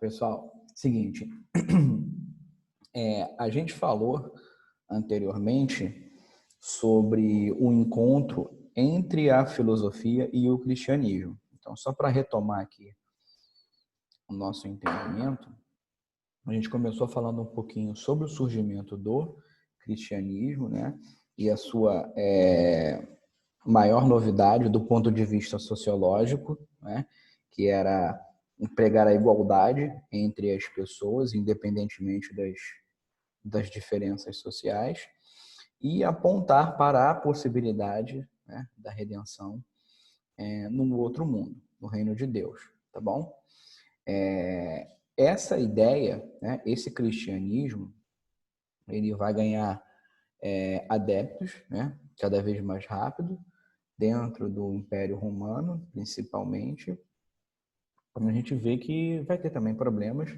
Pessoal, seguinte, a gente falou anteriormente sobre o encontro entre a filosofia e o cristianismo. Então, só para retomar aqui o nosso entendimento, a gente começou falando um pouquinho sobre o surgimento do cristianismo, né? E a sua maior novidade do ponto de vista sociológico, né? Que era pregar a igualdade entre as pessoas, independentemente das diferenças sociais, e apontar para a possibilidade, né, da redenção num outro mundo, no reino de Deus, tá bom? Essa ideia, né, esse cristianismo, ele vai ganhar adeptos, né, cada vez mais rápido, dentro do Império Romano, principalmente. A gente vê que vai ter também problemas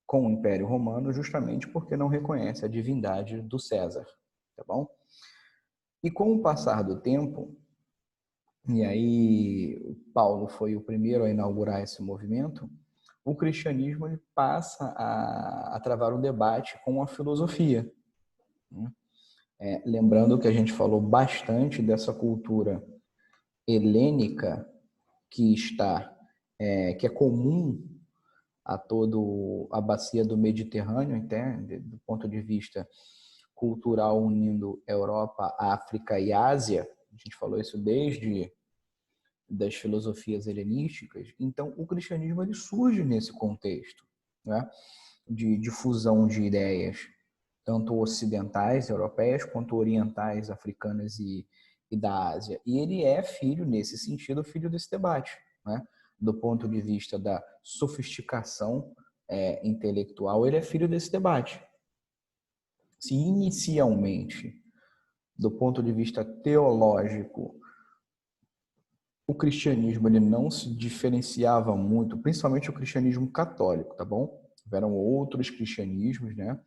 com o Império Romano, justamente porque não reconhece a divindade do César, tá bom? E com o passar do tempo, e aí Paulo foi o primeiro a inaugurar esse movimento, o cristianismo ele passa a travar um debate com a filosofia, né? Lembrando que a gente falou bastante dessa cultura helênica que é comum a toda a bacia do Mediterrâneo, até do ponto de vista cultural, unindo Europa, África e Ásia. A gente falou isso desde das filosofias helenísticas. Então, o cristianismo ele surge nesse contexto, né, de difusão de ideias, tanto ocidentais, europeias, quanto orientais, africanas e da Ásia. E ele é filho, nesse sentido, filho desse debate, né? Do ponto de vista da sofisticação intelectual, ele é filho desse debate. Se inicialmente, do ponto de vista teológico, o cristianismo ele não se diferenciava muito, principalmente o cristianismo católico, tá bom? Houveram outros cristianismos, né?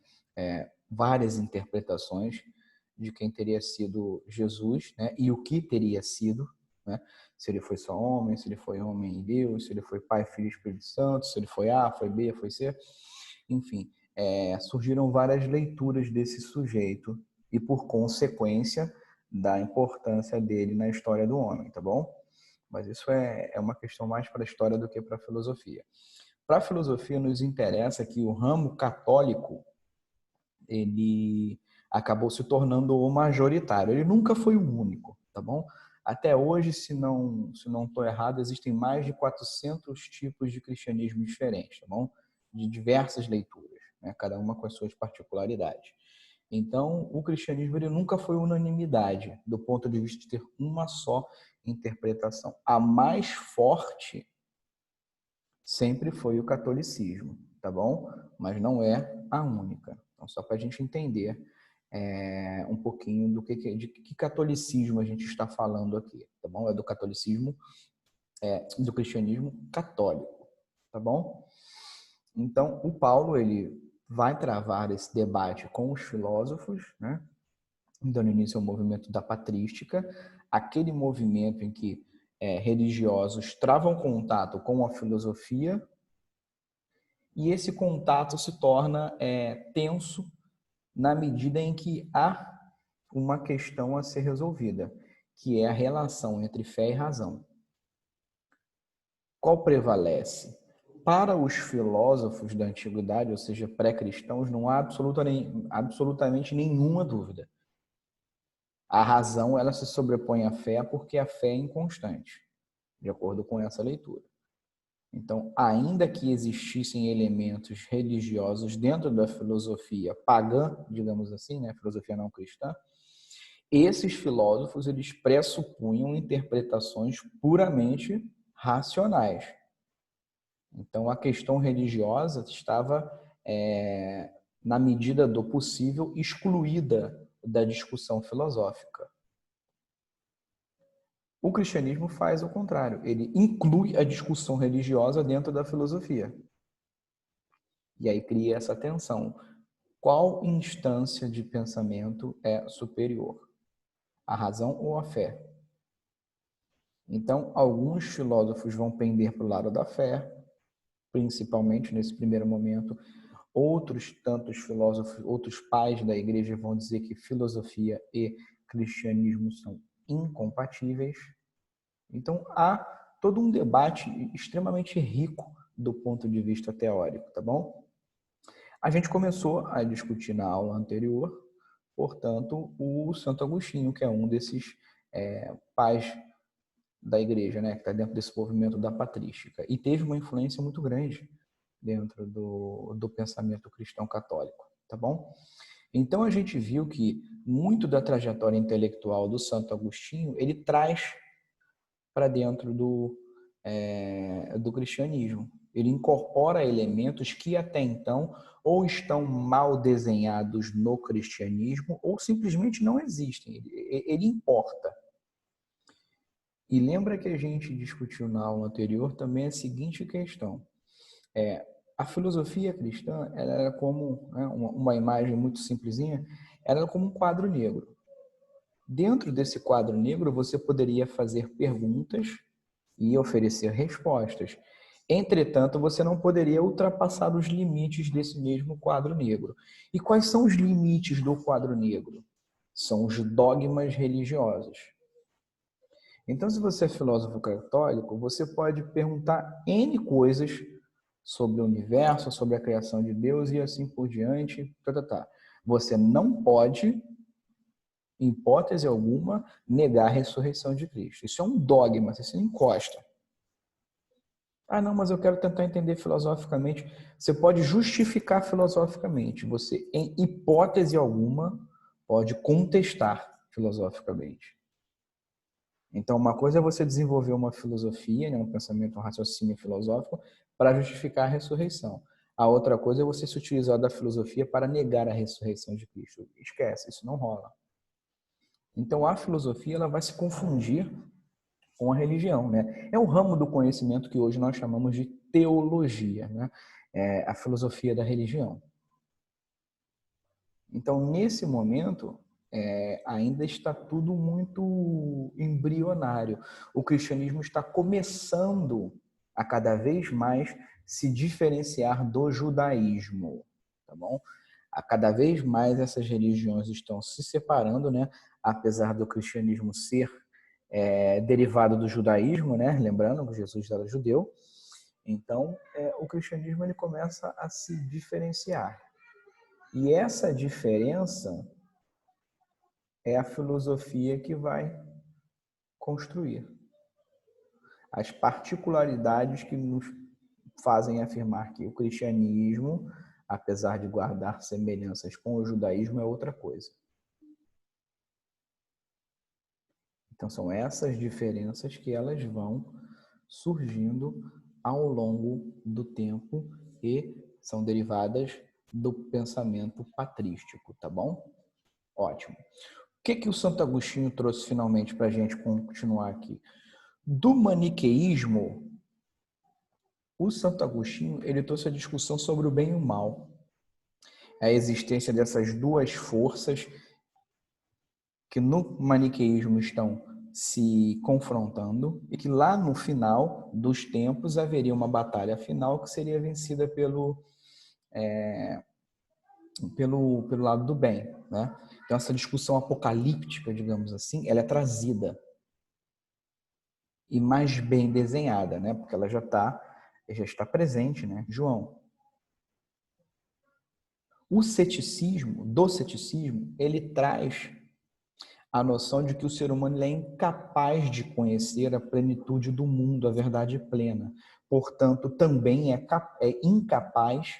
Várias interpretações de quem teria sido Jesus, né? E o que teria sido, né? Se ele foi só homem, se ele foi homem e Deus, se ele foi Pai, Filho e Espírito Santo, se ele foi A, foi B, foi C. Enfim, surgiram várias leituras desse sujeito e, por consequência, da importância dele na história do homem, tá bom? Mas isso é uma questão mais para a história do que para a filosofia. Para a filosofia, nos interessa que o ramo católico ele acabou se tornando o majoritário. Ele nunca foi o único, tá bom? Até hoje, se não estou errado, existem mais de 400 tipos de cristianismo diferentes, tá bom? De diversas leituras, né? Cada uma com as suas particularidades. Então, o cristianismo ele nunca foi unanimidade, do ponto de vista de ter uma só interpretação. A mais forte sempre foi o catolicismo, tá bom? Mas não é a única. Então, só para a gente entender um pouquinho de que catolicismo a gente está falando aqui, tá bom? É do catolicismo, do cristianismo católico, tá bom? Então, o Paulo, ele vai travar esse debate com os filósofos, né? Dando início ao movimento da patrística, aquele movimento em que religiosos travam contato com a filosofia e esse contato se torna tenso na medida em que há uma questão a ser resolvida, que é a relação entre fé e razão. Qual prevalece? Para os filósofos da antiguidade, ou seja, pré-cristãos, não há absolutamente nenhuma dúvida. A razão ela se sobrepõe à fé porque a fé é inconstante, de acordo com essa leitura. Então, ainda que existissem elementos religiosos dentro da filosofia pagã, digamos assim, né, filosofia não cristã, esses filósofos eles pressupunham interpretações puramente racionais. Então, a questão religiosa estava, na medida do possível, excluída da discussão filosófica. O cristianismo faz o contrário, ele inclui a discussão religiosa dentro da filosofia. E aí cria essa tensão. Qual instância de pensamento é superior? A razão ou a fé? Então, alguns filósofos vão pender para o lado da fé, principalmente nesse primeiro momento. Outros tantos filósofos, outros pais da igreja vão dizer que filosofia e cristianismo são incompatíveis. Então, há todo um debate extremamente rico do ponto de vista teórico, tá bom? A gente começou a discutir na aula anterior, portanto, o Santo Agostinho, que é um desses pais da igreja, né, que está dentro desse movimento da patrística, e teve uma influência muito grande dentro do pensamento cristão católico, tá bom? Então, a gente viu que muito da trajetória intelectual do Santo Agostinho, ele traz para dentro do cristianismo. Ele incorpora elementos que até então ou estão mal desenhados no cristianismo ou simplesmente não existem. Ele importa. E lembra que a gente discutiu na aula anterior também a seguinte questão. A filosofia cristã, ela era como, né, uma imagem muito simplesinha, ela era como um quadro negro. Dentro desse quadro negro, você poderia fazer perguntas e oferecer respostas. Entretanto, você não poderia ultrapassar os limites desse mesmo quadro negro. E quais são os limites do quadro negro? São os dogmas religiosos. Então, se você é filósofo católico, você pode perguntar N coisas sobre o universo, sobre a criação de Deus e assim por diante. Você não pode, em hipótese alguma, negar a ressurreição de Cristo. Isso é um dogma, você não encosta. Ah, não, mas eu quero tentar entender filosoficamente. Você pode justificar filosoficamente. Você, em hipótese alguma, pode contestar filosoficamente. Então, uma coisa é você desenvolver uma filosofia, né, um pensamento, um raciocínio filosófico para justificar a ressurreição. A outra coisa é você se utilizar da filosofia para negar a ressurreição de Cristo. Esquece, isso não rola. Então, a filosofia ela vai se confundir com a religião, né? É o ramo do conhecimento que hoje nós chamamos de teologia, né? É a filosofia da religião. Então, nesse momento, ainda está tudo muito embrionário. O cristianismo está começando a cada vez mais se diferenciar do judaísmo, tá bom? A cada vez mais essas religiões estão se separando, né? Apesar do cristianismo ser derivado do judaísmo, né? Lembrando que Jesus era judeu. Então, o cristianismo ele começa a se diferenciar. E essa diferença é a filosofia que vai construir. As particularidades que nos fazem afirmar que o cristianismo, apesar de guardar semelhanças com o judaísmo, é outra coisa. Então, são essas diferenças que elas vão surgindo ao longo do tempo e são derivadas do pensamento patrístico, tá bom? Ótimo. O que o Santo Agostinho trouxe finalmente para a gente continuar aqui? Do maniqueísmo, o Santo Agostinho ele trouxe a discussão sobre o bem e o mal. A existência dessas duas forças que no maniqueísmo estão se confrontando e que lá no final dos tempos haveria uma batalha final que seria vencida pelo lado do bem, né? Então essa discussão apocalíptica, digamos assim, ela é trazida e mais bem desenhada, né? Porque ela já está presente, né? João. Do ceticismo, ele traz a noção de que o ser humano é incapaz de conhecer a plenitude do mundo, a verdade plena. Portanto, também é incapaz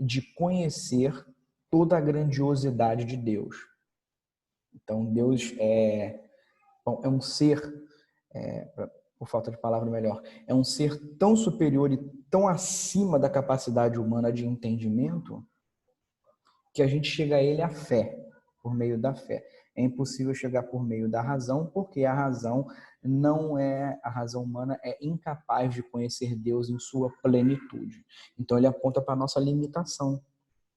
de conhecer toda a grandiosidade de Deus. Então, Deus é um ser, por falta de palavra melhor, é um ser tão superior e tão acima da capacidade humana de entendimento que a gente chega a ele à fé, por meio da fé. É impossível chegar por meio da razão, porque a razão humana é incapaz de conhecer Deus em sua plenitude. Então ele aponta para a nossa limitação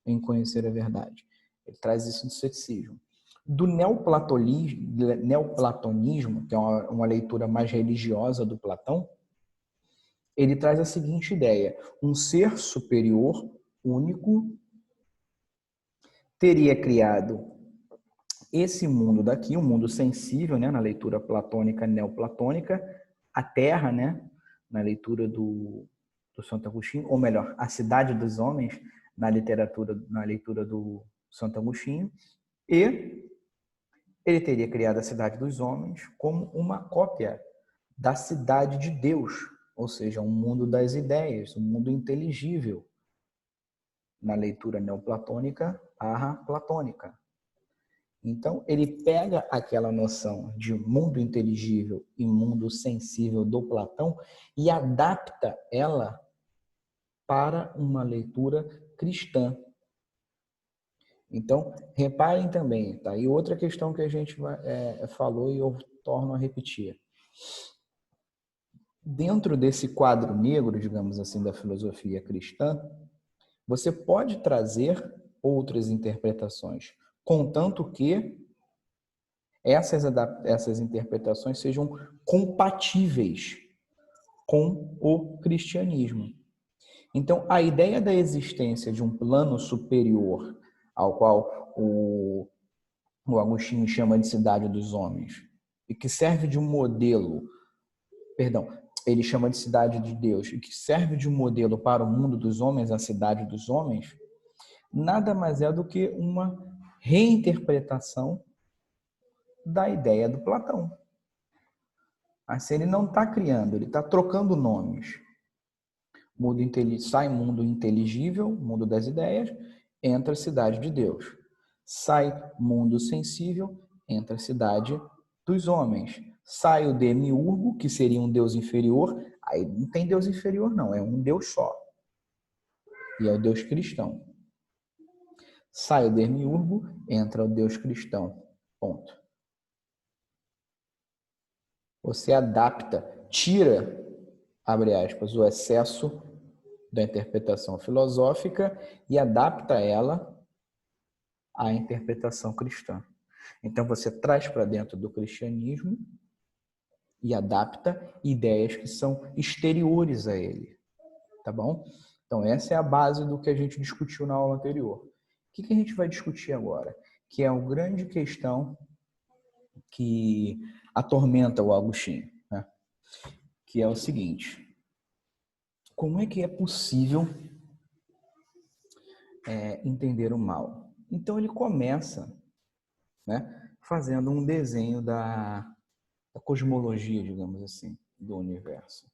em conhecer a verdade. Ele traz isso do ceticismo. Do neoplatonismo, que é uma leitura mais religiosa do Platão, ele traz a seguinte ideia: um ser superior, único, teria criado esse mundo daqui, um mundo sensível, né, na leitura platônica, neoplatônica, a Terra, né, na leitura do Santo Agostinho, ou melhor, a cidade dos homens, na literatura, na leitura do Santo Agostinho, e ele teria criado a cidade dos homens como uma cópia da cidade de Deus, ou seja, um mundo das ideias, um mundo inteligível, na leitura neoplatônica, platônica. Então, ele pega aquela noção de mundo inteligível e mundo sensível do Platão e adapta ela para uma leitura cristã. Então, reparem também, tá? E outra questão que a gente falou e eu torno a repetir. Dentro desse quadro negro, digamos assim, da filosofia cristã, você pode trazer outras interpretações, contanto que essas interpretações sejam compatíveis com o cristianismo. Então, a ideia da existência de um plano superior, ao qual o Agostinho chama de cidade dos homens, e que serve de um modelo, ele chama de cidade de Deus, e que serve de um modelo para o mundo dos homens, a cidade dos homens, nada mais é do que uma reinterpretação da ideia do Platão. Assim, ele não está criando, ele está trocando nomes. Sai mundo inteligível, mundo das ideias, entra a cidade de Deus. Sai mundo sensível, entra a cidade dos homens. Sai o demiurgo, que seria um deus inferior. Aí não tem deus inferior, não, é um deus só. E é o deus cristão. Sai o demiurgo, entra o deus cristão. Ponto. Você adapta, tira, abre aspas, o excesso da interpretação filosófica e adapta ela à interpretação cristã. Então você traz para dentro do cristianismo e adapta ideias que são exteriores a ele, tá bom? Então essa é a base do que a gente discutiu na aula anterior. O que a gente vai discutir agora? Que é a grande questão que atormenta o Agostinho, né? Que é o seguinte: como é que é possível entender o mal? Então ele começa, né, fazendo um desenho da cosmologia, digamos assim, do universo.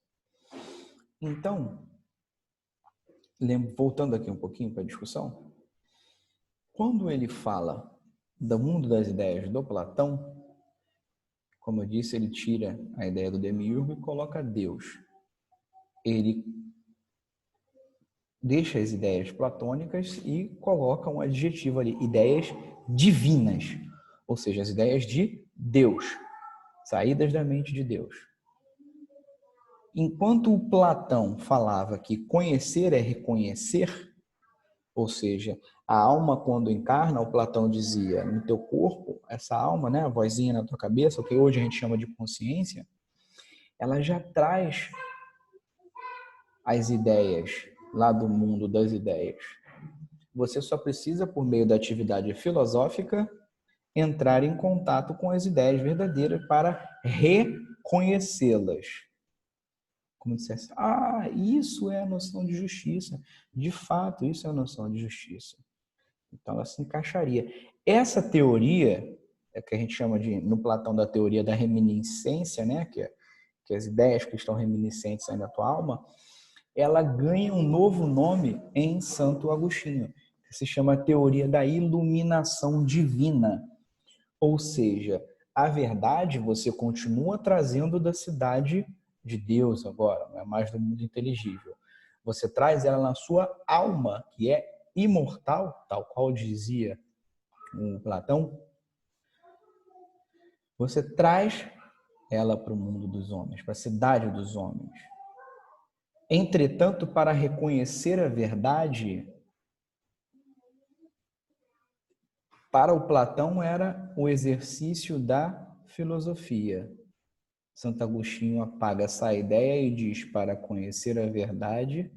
Então, voltando aqui um pouquinho para a discussão, quando ele fala do mundo das ideias do Platão, como eu disse, ele tira a ideia do demiurgo e coloca Deus. Ele deixa as ideias platônicas e coloca um adjetivo ali, ideias divinas, ou seja, as ideias de Deus, saídas da mente de Deus. Enquanto o Platão falava que conhecer é reconhecer, ou seja, a alma quando encarna, o Platão dizia, no teu corpo, essa alma, né, a vozinha na tua cabeça, o que hoje a gente chama de consciência, ela já traz as ideias lá do mundo das ideias. Você só precisa, por meio da atividade filosófica, entrar em contato com as ideias verdadeiras para reconhecê-las. Como dissesse, isso é a noção de justiça. De fato, isso é a noção de justiça. Então, ela se encaixaria. Essa teoria, é que a gente chama de, no Platão, da teoria da reminiscência, né? que as ideias que estão reminiscentes aí na tua alma, ela ganha um novo nome em Santo Agostinho, que se chama teoria da iluminação divina. Ou seja, a verdade você continua trazendo da cidade de Deus agora, não é mais do mundo inteligível. Você traz ela na sua alma, que é imortal, tal qual dizia o Platão. Você traz ela para o mundo dos homens, para a cidade dos homens. Entretanto, para reconhecer a verdade, para o Platão era o exercício da filosofia. Santo Agostinho apaga essa ideia e diz: para conhecer a verdade,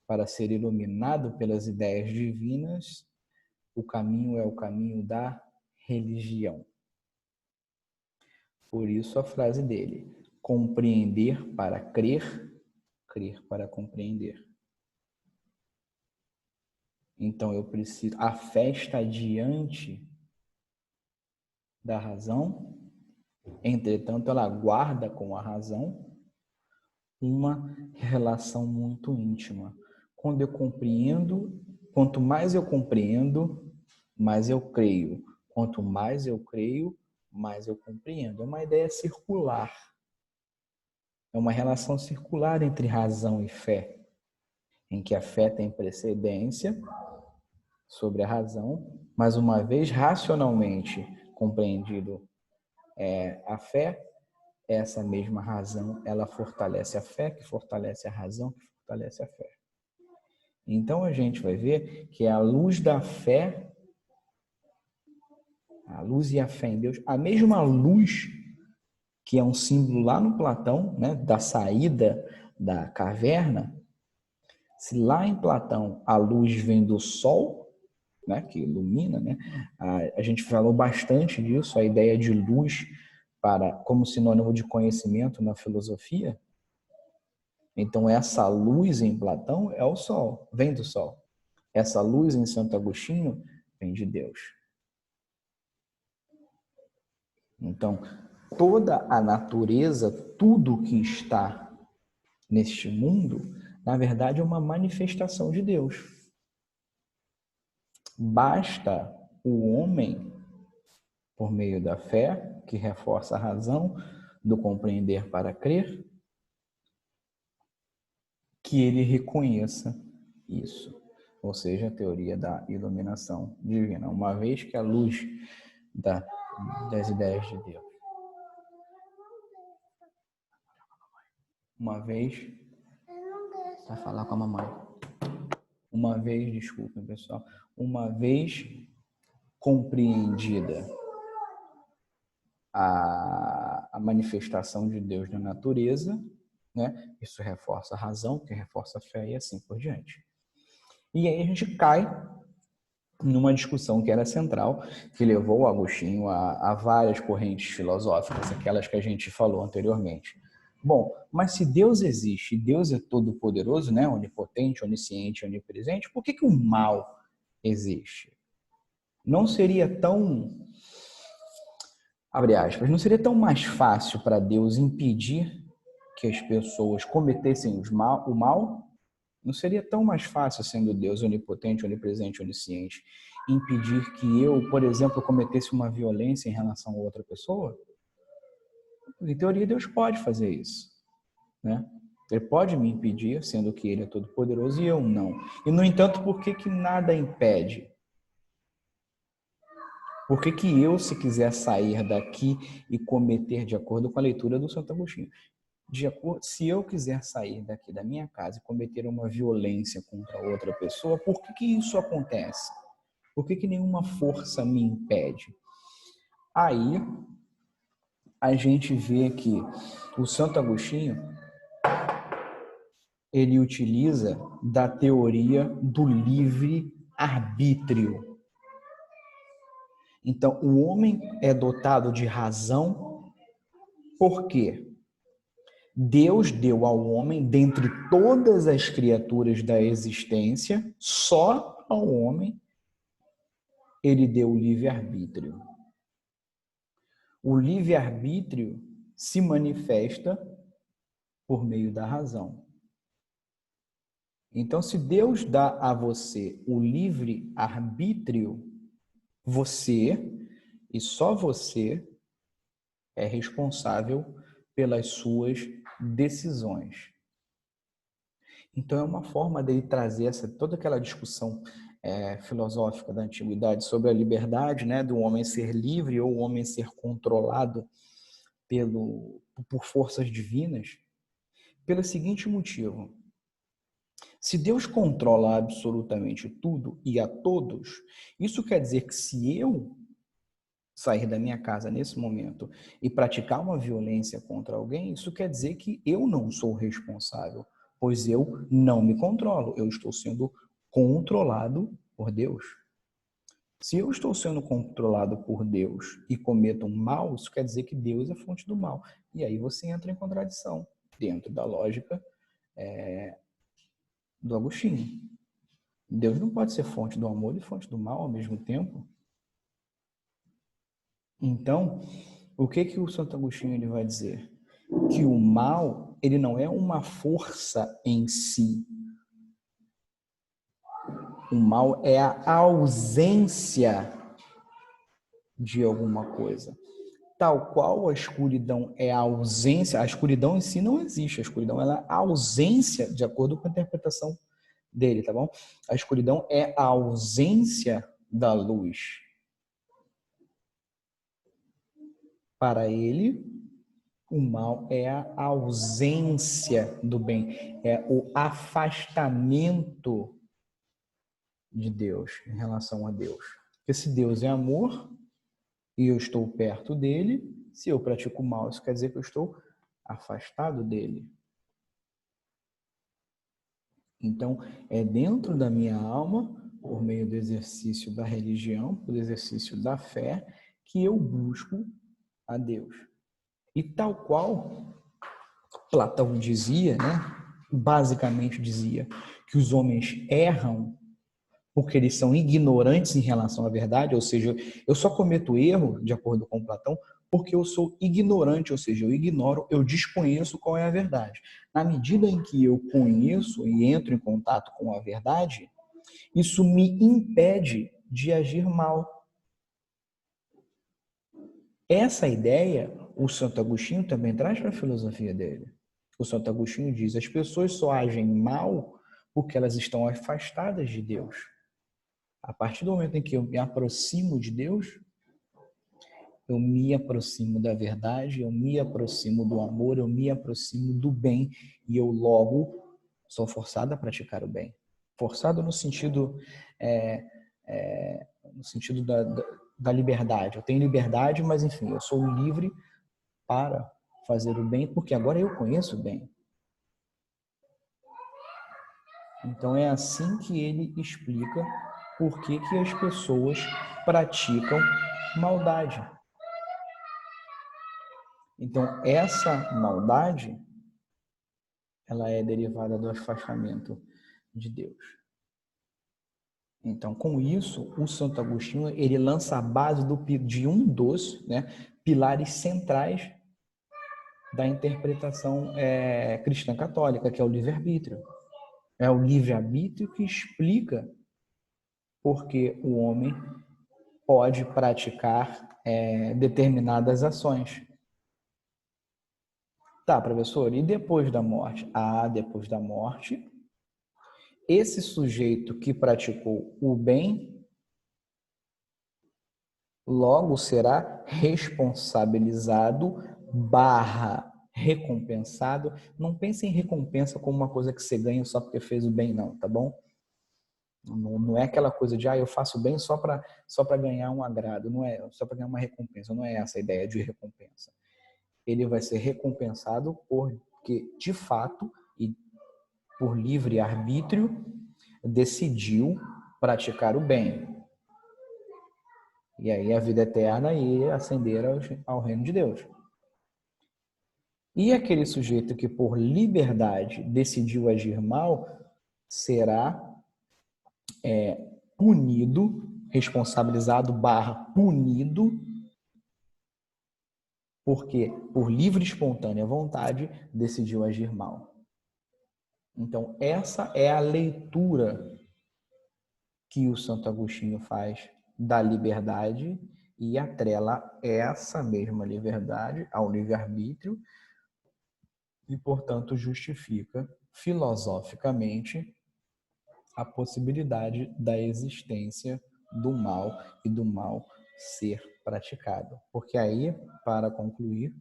para ser iluminado pelas ideias divinas, o caminho é o caminho da religião. Por isso a frase dele: compreender para crer, crer para compreender. Então eu preciso, a fé está diante da razão, entretanto ela guarda com a razão uma relação muito íntima. Quando eu compreendo, quanto mais eu compreendo, mais eu creio. Quanto mais eu creio, mais eu compreendo. É uma ideia circular. É uma relação circular entre razão e fé, em que a fé tem precedência sobre a razão, mas uma vez racionalmente compreendido a fé, essa mesma razão, ela fortalece a fé, que fortalece a razão, que fortalece a fé. Então a gente vai ver que a luz da fé, a luz e a fé em Deus, a mesma luz que é um símbolo lá no Platão, né, da saída da caverna, se lá em Platão a luz vem do sol, né, que ilumina, né, a gente falou bastante disso, a ideia de luz como sinônimo de conhecimento na filosofia. Então, essa luz em Platão é o sol, vem do sol. Essa luz em Santo Agostinho vem de Deus. Então, toda a natureza, tudo que está neste mundo, na verdade é uma manifestação de Deus. Basta o homem, por meio da fé, que reforça a razão, do compreender para crer, que ele reconheça isso. Ou seja, a teoria da iluminação divina. Uma vez que a luz das ideias de Deus. Uma vez... Vai falar com a mamãe. Uma vez, desculpem, pessoal. Uma vez compreendida a manifestação de Deus na natureza, né? Isso reforça a razão, que reforça a fé e assim por diante. E aí a gente cai numa discussão que era central, que levou o Agostinho a várias correntes filosóficas, aquelas que a gente falou anteriormente. Bom, mas se Deus existe, Deus é todo-poderoso, né? Onipotente, onisciente, onipresente, por que o mal existe? Não seria tão, abre aspas, não seria tão mais fácil para Deus impedir que as pessoas cometessem o mal? Não seria tão mais fácil, sendo Deus onipotente, onipresente, onisciente, impedir que eu, por exemplo, cometesse uma violência em relação a outra pessoa? Em teoria, Deus pode fazer isso, né? Ele pode me impedir, sendo que Ele é todo-poderoso e eu não. E, no entanto, por que nada impede? Por que eu, se quiser sair daqui e cometer, de acordo com a leitura do Santo Agostinho, se eu quiser sair daqui da minha casa e cometer uma violência contra outra pessoa, por que isso acontece? Por que nenhuma força me impede? Aí a gente vê que o Santo Agostinho, ele utiliza da teoria do livre-arbítrio. Então, o homem é dotado de razão, por quê? Deus deu ao homem, dentre todas as criaturas da existência, só ao homem, ele deu o livre-arbítrio. O livre-arbítrio se manifesta por meio da razão. Então, se Deus dá a você o livre-arbítrio, você, e só você, é responsável pelas suas decisões. Então, é uma forma dele trazer toda aquela discussão filosófica da antiguidade sobre a liberdade, né, do homem ser livre ou o homem ser controlado por forças divinas, pelo seguinte motivo. Se Deus controla absolutamente tudo e a todos, isso quer dizer que se sair da minha casa nesse momento e praticar uma violência contra alguém, isso quer dizer que eu não sou responsável, pois eu não me controlo, eu estou sendo controlado por Deus. Se eu estou sendo controlado por Deus e cometo um mal, isso quer dizer que Deus é fonte do mal. E aí você entra em contradição, dentro da lógica do Agostinho. Deus não pode ser fonte do amor e fonte do mal ao mesmo tempo. Então, o que o Santo Agostinho ele vai dizer? Que o mal, ele não é uma força em si. O mal é a ausência de alguma coisa. Tal qual a escuridão é a ausência, a escuridão em si não existe, a escuridão ela é a ausência, de acordo com a interpretação dele, tá bom? A escuridão é a ausência da luz. Para ele, o mal é a ausência do bem, é o afastamento de Deus em relação a Deus. Porque se Deus é amor e eu estou perto dele, se eu pratico mal, isso quer dizer que eu estou afastado dele. Então, é dentro da minha alma, por meio do exercício da religião, do exercício da fé, que eu busco a Deus. E tal qual Platão dizia, né? Basicamente dizia que os homens erram porque eles são ignorantes em relação à verdade, ou seja, eu só cometo erro, de acordo com Platão, porque eu sou ignorante, ou seja, eu ignoro, eu desconheço qual é a verdade. Na medida em que eu conheço e entro em contato com a verdade, isso me impede de agir mal. Essa ideia, o Santo Agostinho também traz para a filosofia dele. O Santo Agostinho diz: as pessoas só agem mal porque elas estão afastadas de Deus. A partir do momento em que eu me aproximo de Deus, eu me aproximo da verdade, eu me aproximo do amor, eu me aproximo do bem e eu logo sou forçado a praticar o bem. Forçado no sentido, no sentido da liberdade. Eu tenho liberdade, mas enfim, eu sou livre para fazer o bem, porque agora eu conheço o bem. Então é assim que ele explica por que as pessoas praticam maldade. Então essa maldade, ela é derivada do afastamento de Deus. Então, com isso, o Santo Agostinho ele lança a base de um dos, né, pilares centrais da interpretação cristã católica, que é o livre-arbítrio. É o livre-arbítrio que explica por que o homem pode praticar determinadas ações. Tá, professor, e depois da morte? Ah, depois da morte, esse sujeito que praticou o bem, logo será responsabilizado barra recompensado. Não pense em recompensa como uma coisa que você ganha só porque fez o bem, não, tá bom? Não é aquela coisa de, eu faço bem só para ganhar um agrado, não é só para ganhar uma recompensa, não é essa a ideia de recompensa. Ele vai ser recompensado porque, de fato, e por livre arbítrio, decidiu praticar o bem. E aí a vida eterna e ascender ao reino de Deus. E aquele sujeito que por liberdade decidiu agir mal, será punido, responsabilizado barra punido, porque por livre e espontânea vontade decidiu agir mal. Então essa é a leitura que o Santo Agostinho faz da liberdade e atrela essa mesma liberdade ao livre-arbítrio e, portanto, justifica filosoficamente a possibilidade da existência do mal e do mal ser praticado. Porque aí, para concluir,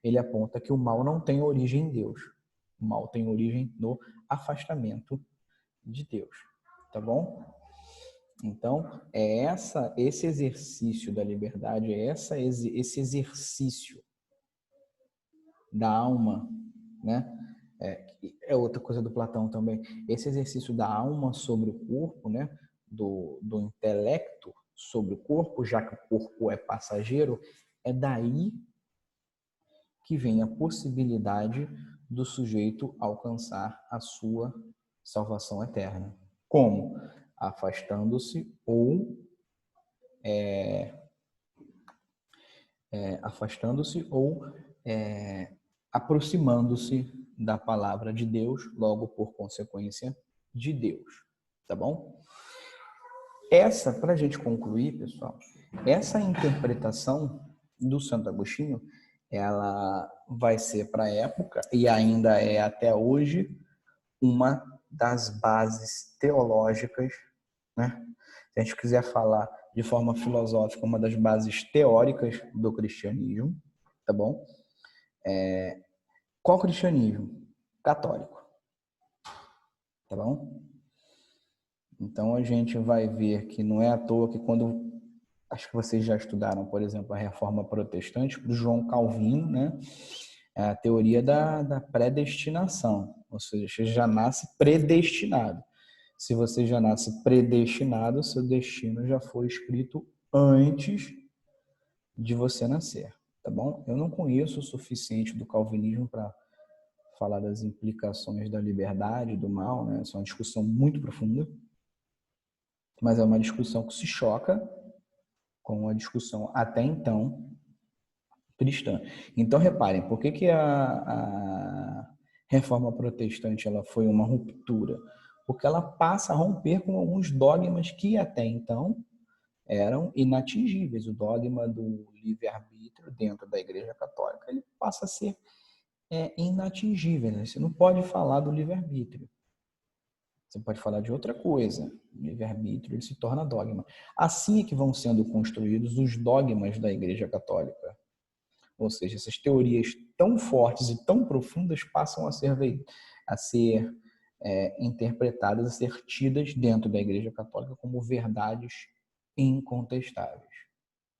ele aponta que o mal não tem origem em Deus. O mal tem origem no afastamento de Deus. Tá bom? Então, esse exercício da liberdade, esse exercício da alma, né? É outra coisa do Platão também. Esse exercício da alma sobre o corpo, né? Do intelecto sobre o corpo, já que o corpo é passageiro, é daí que vem a possibilidade do sujeito alcançar a sua salvação eterna. Como? Afastando-se ou aproximando-se da palavra de Deus, logo por consequência de Deus, tá bom? Para a gente concluir, pessoal, essa interpretação do Santo Agostinho, ela vai ser para a época, e ainda é até hoje, uma das bases teológicas, né? Se a gente quiser falar de forma filosófica, uma das bases teóricas do cristianismo, tá bom? Qual cristianismo? Católico, tá bom? Então a gente vai ver que não é à toa que quando, acho que vocês já estudaram, por exemplo, a Reforma Protestante, do João Calvino, né? É a teoria da predestinação, ou seja, você já nasce predestinado. Se você já nasce predestinado, seu destino já foi escrito antes de você nascer, tá bom? Eu não conheço o suficiente do calvinismo para falar das implicações da liberdade e do mal, né? Essa é uma discussão muito profunda, mas é uma discussão que se choca com a discussão até então cristã. Então, reparem, por que a reforma protestante ela foi uma ruptura? Porque ela passa a romper com alguns dogmas que até então eram inatingíveis. O dogma do livre-arbítrio dentro da Igreja Católica ele passa a ser inatingível. Né? Você não pode falar do livre-arbítrio. Você pode falar de outra coisa. O livre-arbítrio ele se torna dogma. Assim é que vão sendo construídos os dogmas da Igreja Católica. Ou seja, essas teorias tão fortes e tão profundas passam a ser interpretadas, a ser tidas dentro da Igreja Católica como verdades incontestáveis.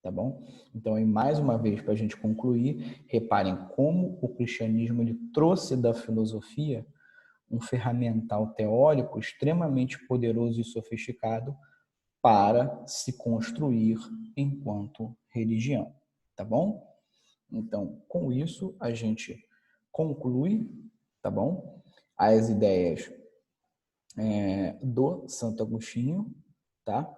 Tá bom? Então, aí, mais uma vez, para a gente concluir, reparem como o cristianismo ele trouxe da filosofia um ferramental teórico extremamente poderoso e sofisticado para se construir enquanto religião. Tá bom? Então, com isso, a gente conclui, tá bom? As ideias do Santo Agostinho, tá?